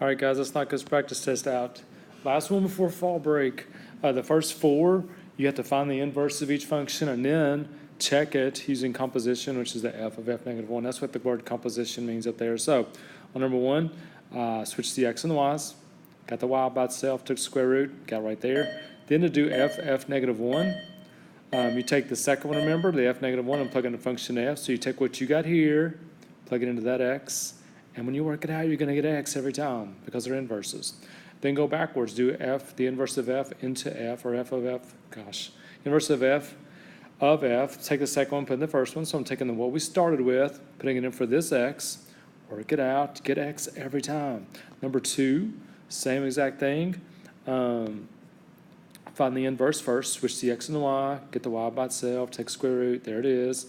All right, guys, let's knock this practice test out. Last one before fall break. The first four, you have to find the inverse of each function and then check it using composition, which is the f of f negative 1. That's what the word composition means up there. So on number one, switch the x and the y's. Got the y by itself, took the square root, got right there. Then to do f negative 1, you take the second one, remember, the f negative 1, and plug in the function f. So you take what you got here, plug it into that x, and when you work it out, you're going to get x every time because they're inverses. Then go backwards, do f, the inverse of f into f, or f of f, inverse of f, take the second one, put in the first one. So I'm taking what we started with, putting it in for this x, work it out, get x every time. Number two, same exact thing. Find the inverse first, switch the x and the y, get the y by itself, take square root, there it is.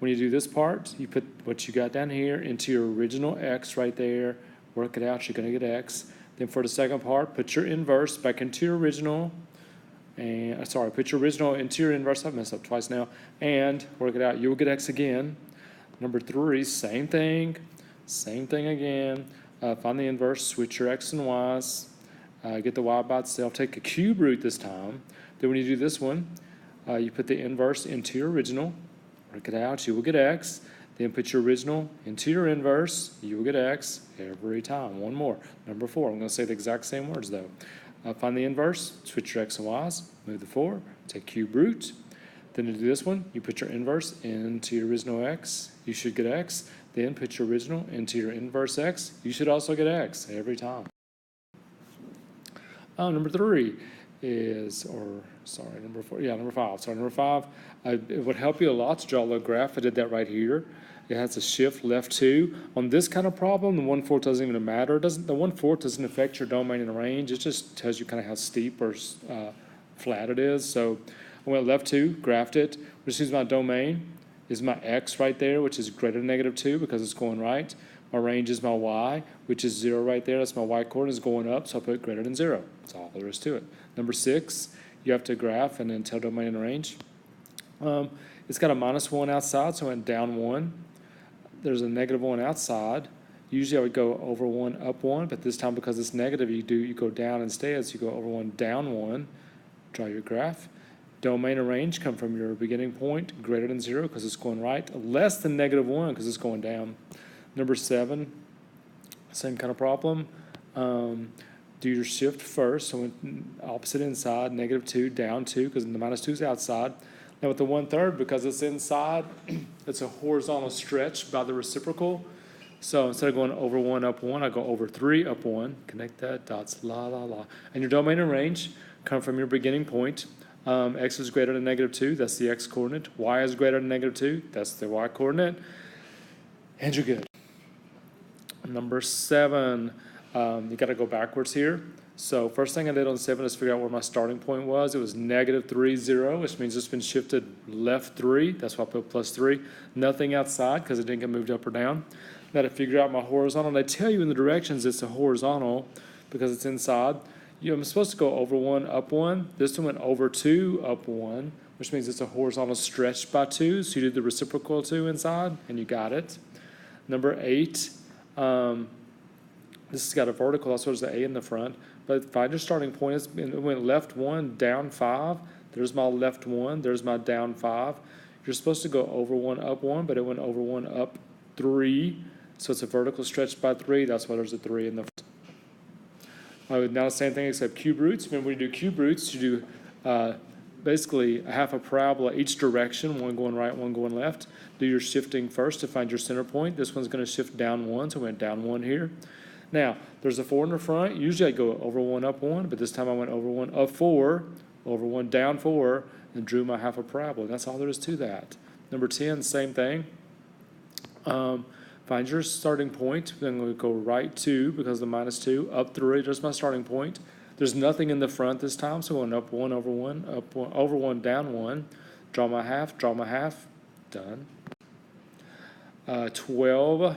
When you do this part, you put what you got down here into your original x right there, work it out, you're going to get x. Then for the second part, put your inverse back into your original, and put your original into your inverse, I've messed up twice now, and work it out, you will get x again. Number three, same thing again. Find the inverse, switch your x and y's, get the y by itself, take a cube root this time. Then when you do this one, you put the inverse into your original, work it out, you will get x. Then put your original into your inverse, you will get x every time. One more. Number four, I'm going to say the exact same words though. Find the inverse, switch your x and y's, move the 4, take cube root. Then to do this one, you put your inverse into your original x, you should get x. Then put your original into your inverse x, you should also get x every time. Number three is, number four, number five. Number five, it would help you a lot to draw a little graph. I did that right here. It has a shift left 2. On this kind of problem, the 1/4 doesn't even matter. The 1/4 doesn't affect your domain and range. It just tells you kind of how steep or flat it is. So I went left 2, graphed it, which is my domain, is my x right there, which is greater than -2 because it's going right. My range is my y, which is 0 right there. That's my y coordinate is going up, so I put greater than 0. That's all there is to it. Number 6, you have to graph and then tell domain and range. It's got a -1 outside, so I went down 1. There's a -1 outside. Usually I would go over 1, up 1, but this time because it's negative, you go down instead, so you go over 1, down 1. Draw your graph. Domain and range come from your beginning point, greater than 0 because it's going right, less than -1 because it's going down. Number 7, same kind of problem. Do your shift first, so opposite inside, -2, down 2, because the -2 is outside. Now with the 1/3, because it's inside, it's a horizontal stretch by the reciprocal. So instead of going over 1, up 1, I go over 3, up 1. Connect that, dots, la, la, la. And your domain and range come from your beginning point. X is greater than -2, that's the x coordinate. Y is greater than -2, that's the y coordinate. And you're good. Number 7, you got to go backwards here. So first thing I did on 7 is figure out where my starting point was. It was -3, 0, which means it's been shifted left 3. That's why I put +3. Nothing outside because it didn't get moved up or down. Now to figure out my horizontal, they tell you in the directions it's a horizontal because it's inside. I'm supposed to go over 1, up 1. This one went over 2, up 1, which means it's a horizontal stretch by 2. So you did the reciprocal 2 inside, and you got it. Number 8, this has got a vertical, that's there's the A in the front. But find your starting point. It went left 1, down 5. There's my left 1, there's my down 5. You're supposed to go over 1, up 1, but it went over 1, up 3. So it's a vertical stretch by 3. That's why there's a 3 in the front. Now the same thing except cube roots. Remember when you do cube roots, you do basically a half a parabola each direction, one going right, one going left. Do your shifting first to find your center point. This one's going to shift down 1, so I went down 1 here. Now, there's a 4 in the front. Usually I go over 1, up 1, but this time I went over 1, up 4, over 1, down 4, and drew my half a parabola. That's all there is to that. Number 10, same thing. Find your starting point. Then we'll go right 2 because of the -2, up 3. There's my starting point. There's nothing in the front this time, so going up 1, over 1, up 1, over 1, down 1. Draw my half, done. 12,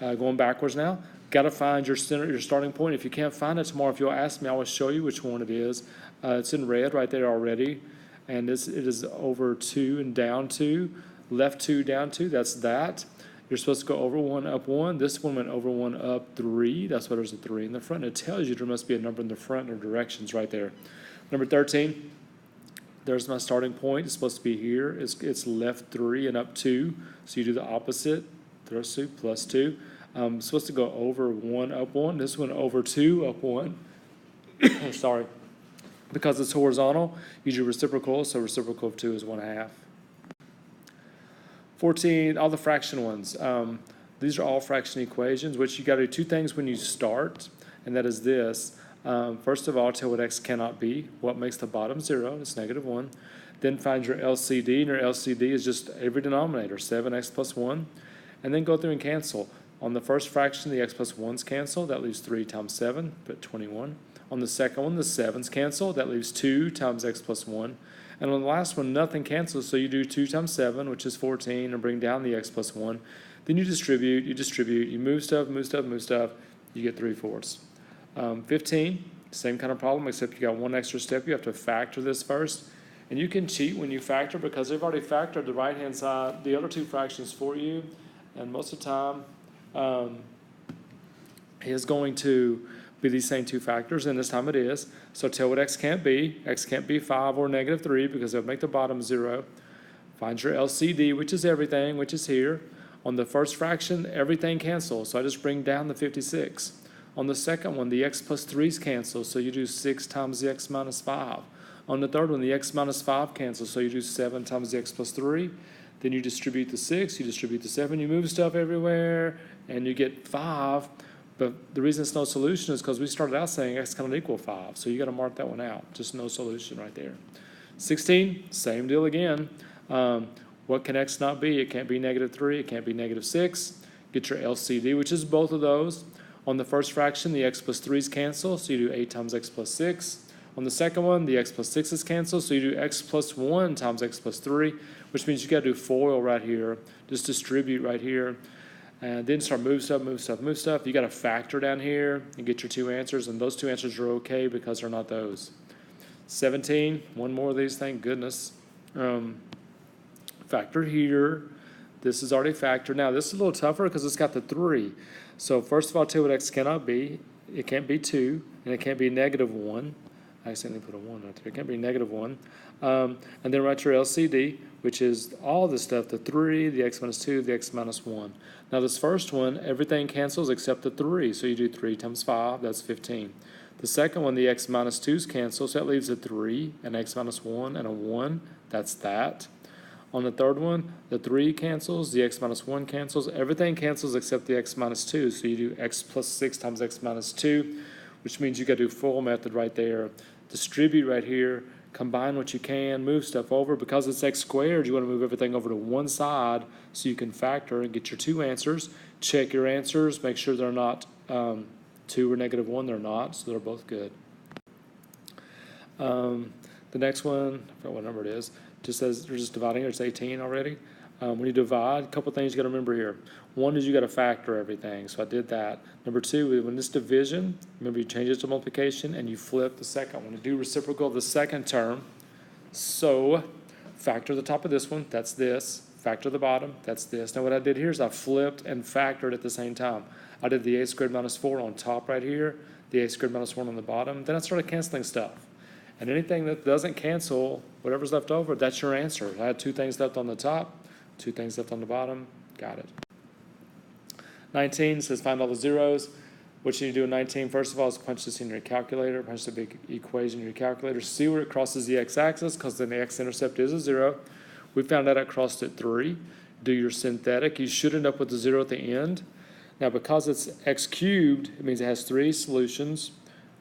going backwards now. Got to find your center, your starting point. If you can't find it tomorrow, if you'll ask me, I will show you which one it is. It's in red right there already, and it is over 2 and down 2, left 2, down 2. That's that. You're supposed to go over 1, up 1. This one went over 1, up 3. That's why there's a 3 in the front. It tells you there must be a number in the front or directions right there. Number 13, there's my starting point. It's supposed to be here. It's left 3 and up 2. So you do the opposite. There's 2 plus 2. It's supposed to go over 1, up 1. This one over 2, up 1. Sorry. Because it's horizontal, use your reciprocal. So reciprocal of 2 is 1/2. 14, all the fraction ones. These are all fraction equations, which you got to do two things when you start, and that is this. First of all, tell what x cannot be. What makes the bottom 0? It's -1. Then find your LCD, and your LCD is just every denominator, 7x plus 1. And then go through and cancel. On the first fraction, the x plus 1's cancel. That leaves 3 times 7, put 21. On the second one, the 7's cancel. That leaves 2 times x plus 1. And on the last one, nothing cancels, so you do 2 times 7, which is 14, and bring down the x plus 1. Then you distribute, you move stuff, you get 3/4. 15, same kind of problem, except you got one extra step. You have to factor this first. And you can cheat when you factor because they've already factored the right-hand side, the other two fractions for you. And most of the time, is going to be these same two factors, and this time it is. So tell what x can't be. X can't be 5 or -3 because they'll make the bottom 0. Find your LCD, which is everything, which is here. On the first fraction, everything cancels, so I just bring down the 56. On the second one, the x plus 3's cancel, so you do 6 times the x minus 5. On the third one, the x minus 5 cancels, so you do 7 times the x plus 3. Then you distribute the 6, you distribute the 7, you move stuff everywhere, and you get 5. But the reason it's no solution is because we started out saying x cannot equal 5. So you got to mark that one out. Just no solution right there. 16, same deal again. What can x not be? It can't be -3. It can't be -6. Get your LCD, which is both of those. On the first fraction, the x plus 3's cancel. So you do 8 times x plus 6. On the second one, the x plus 6 is cancel. So you do x plus 1 times x plus 3, which means you got to do FOIL right here. Just distribute right here. And then start move stuff. You got to factor down here and get your two answers, and those two answers are okay because they're not those. 17, one more of these, thank goodness. Factor here. This is already factored. Now this is a little tougher because it's got the 3. So first of all, tell what x cannot be. It can't be 2, and it can't be -1. I accidentally put a 1 right there. It can't be -1. And then write your LCD, which is all this stuff, the 3, the x minus 2, the x minus 1. Now this first one, everything cancels except the 3, so you do 3 times 5, that's 15. The second one, the x minus 2's cancel, so that leaves a 3, an x minus 1, and a 1, that's that. On the third one, the 3 cancels, the x minus 1 cancels, everything cancels except the x minus 2, so you do x plus 6 times x minus 2, which means you got to do FOIL method right there. Distribute right here, combine what you can, move stuff over. Because it's x squared, you want to move everything over to one side so you can factor and get your two answers. Check your answers, make sure they're not 2 or -1, they're not, so they're both good. The next one, I forgot what number it is, just says they're just dividing it, it's 18 already. When you divide, a couple things you got to remember here. One is you got to factor everything, so I did that. Number 2, when it's division, remember you change it to multiplication and you flip the second one. You do reciprocal of the second term. So factor the top of this one, that's this. Factor the bottom, that's this. Now what I did here is I flipped and factored at the same time. I did the a squared minus 4 on top right here, the a squared minus 1 on the bottom. Then I started canceling stuff. And anything that doesn't cancel, whatever's left over, that's your answer. I had 2 things left on the top, 2 things left on the bottom, got it. 19 says find all the zeros. What you need to do in 19, first of all, is punch this in your calculator, punch the big equation in your calculator, see where it crosses the x-axis, because then the x-intercept is a 0. We found out it crossed at 3. Do your synthetic. You should end up with a 0 at the end. Now, because it's x cubed, it means it has 3 solutions.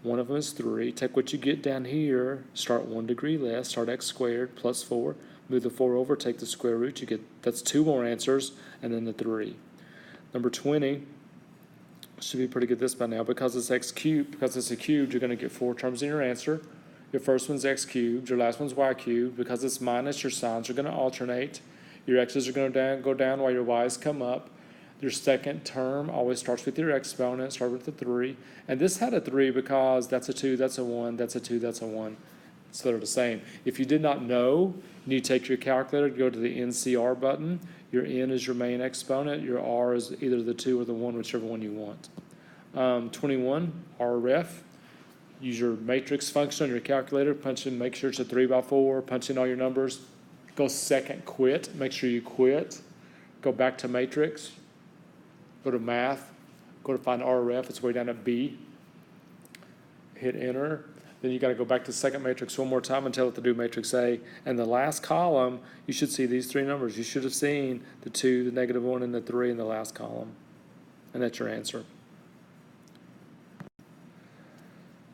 One of them is 3. Take what you get down here, start 1 degree less, start x squared plus 4. Move the 4 over, take the square root, you get, that's 2 more answers, and then the 3. Number 20, should be pretty good this by now, because it's x cubed, because it's a cube, you're going to get 4 terms in your answer. Your first one's x cubed, your last one's y cubed. Because it's minus, your signs are going to alternate. Your x's are going to go down while your y's come up. Your second term always starts with your exponent, start with the 3. And this had a 3 because that's a 2, that's a 1, that's a 2, that's a 1. so they're the same. If you did not know, you need to take your calculator, go to the NCR button. Your N is your main exponent, your R is either the 2 or the 1, whichever one you want. 21, RREF. Use your matrix function on your calculator, punch in, make sure it's a 3x4, punch in all your numbers. Go second quit, make sure you quit. Go back to matrix, go to math, go to find RREF, it's way down at B. Hit enter. Then you got to go back to second matrix one more time and tell it to do matrix A. And the last column, you should see these three numbers. You should have seen the 2, the -1, and the 3 in the last column. And that's your answer.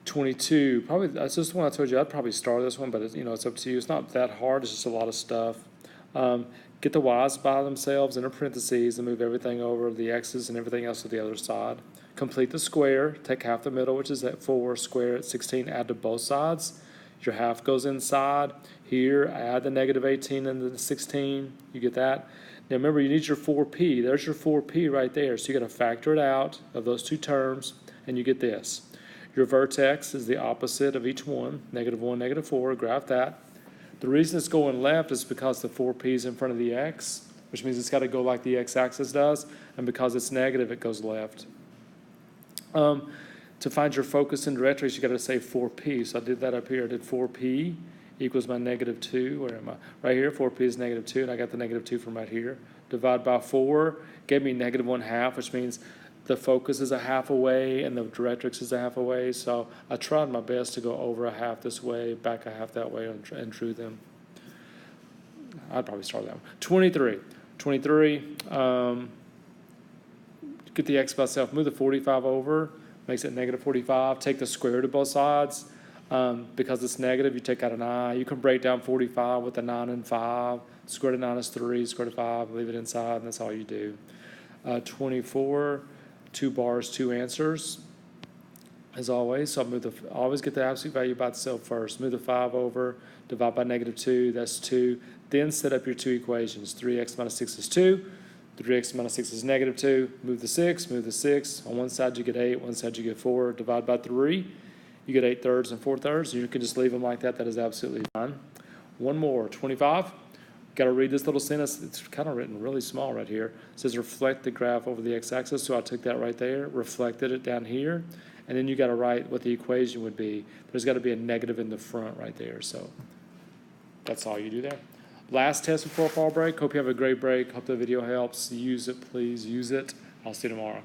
22, probably, that's just the one I told you, I'd probably start this one, but it's up to you. It's not that hard, it's just a lot of stuff. Get the y's by themselves in parentheses and move everything over, the x's and everything else to the other side. Complete the square, take half the middle, which is at 4, square at 16, add to both sides. Your half goes inside. Here, add the -18 and the 16, you get that. Now remember, you need your 4p, there's your 4p right there, so you got to factor it out of those two terms, and you get this. Your vertex is the opposite of each one, -1, -4, graph that. The reason it's going left is because the 4p is in front of the x, which means it's got to go like the x-axis does, and because it's negative, it goes left. To find your focus in directories, you got to say 4p. So I did that up here. I did 4p equals my -2. Where am I? Right here, 4p is -2, and I got the -2 from right here. Divide by 4 gave me -1/2, which means the focus is a half away and the directrix is a half away. So I tried my best to go over a half this way, back a half that way, and drew them. I'd probably start that one. 23. 23. Get the x by itself, move the 45 over, makes it -45. Take the square root of both sides. Because it's negative, you take out an I. You can break down 45 with a 9 and 5. Square root of 9 is 3, square root of 5, leave it inside, and that's all you do. 24, 2 bars, 2 answers, as always. So always get the absolute value by itself first. Move the 5 over, divide by -2, that's 2. Then set up your two equations. 3x minus 6 is 2. 3x minus 6 is -2. Move the 6. On one side you get 8, one side you get 4. Divide by 3. You get 8/3 and 4/3. You can just leave them like that. That is absolutely fine. One more, 25. Got to read this little sentence. It's kind of written really small right here. It says reflect the graph over the x-axis. So I took that right there, reflected it down here, and then you got to write what the equation would be. There's got to be a negative in the front right there. So that's all you do there. Last test before fall break. Hope you have a great break. Hope the video helps. Use it, please. Use it. I'll see you tomorrow.